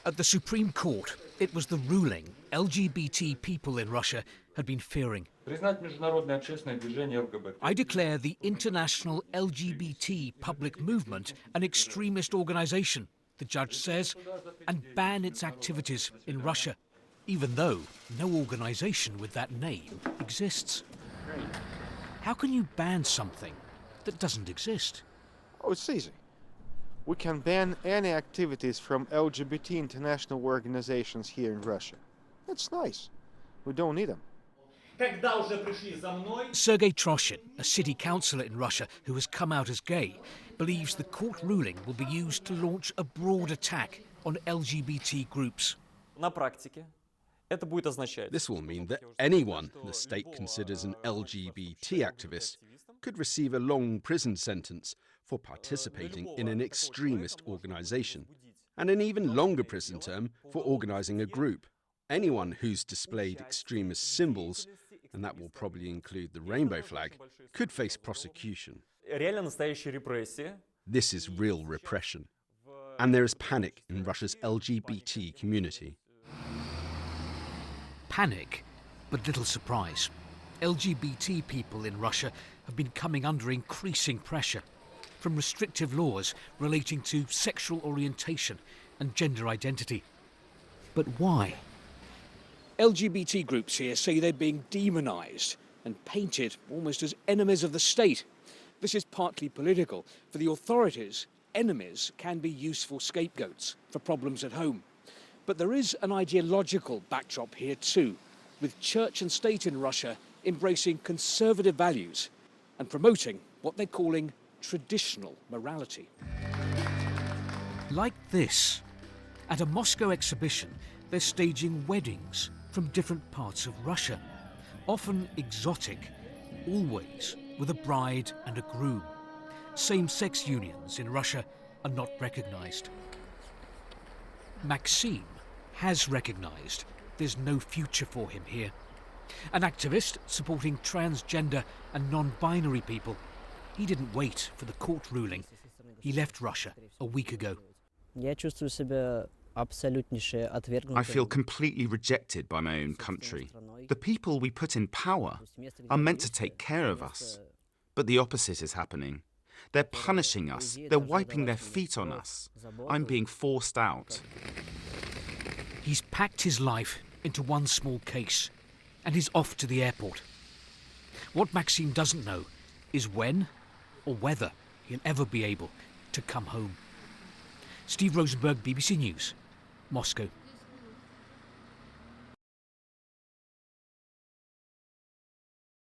At the Supreme Court, it was the ruling LGBT people in Russia had been fearing. I declare the international LGBT public movement an extremist organisation, the judge says, and ban its activities in Russia, even though no organisation with that name exists. How can you ban something that doesn't exist? Oh, it's easy. We can ban any activities from LGBT international organizations here in Russia. That's nice. We don't need them. Sergei Troshin, a city councillor in Russia who has come out as gay, believes the court ruling will be used to launch a broad attack on LGBT groups. This will mean that anyone the state considers an LGBT activist could receive a long prison sentence for participating in an extremist organisation, and an even longer prison term for organising a group. Anyone who's displayed extremist symbols, and that will probably include the rainbow flag, could face prosecution. This is real repression, and there is panic in Russia's LGBT community. Panic, but little surprise. LGBT people in Russia have been coming under increasing pressure from restrictive laws relating to sexual orientation and gender identity. But why? LGBT groups here say they're being demonised and painted almost as enemies of the state. This is partly political. For the authorities, enemies can be useful scapegoats for problems at home. But there is an ideological backdrop here too, with church and state in Russia embracing conservative values and promoting what they're calling traditional morality. Like this. At a Moscow exhibition, they're staging weddings from different parts of Russia, often exotic, always with a bride and a groom. Same-sex unions in Russia are not recognised. Maxim has recognised there's no future for him here. An activist supporting transgender and non-binary people. He didn't wait for the court ruling. He left Russia a week ago. I feel completely rejected by my own country. The people we put in power are meant to take care of us. But the opposite is happening. They're punishing us. They're wiping their feet on us. I'm being forced out. He's packed his life into one small case, and he's off to the airport. What Maxim doesn't know is when or whether he'll ever be able to come home. Steve Rosenberg, BBC News, Moscow.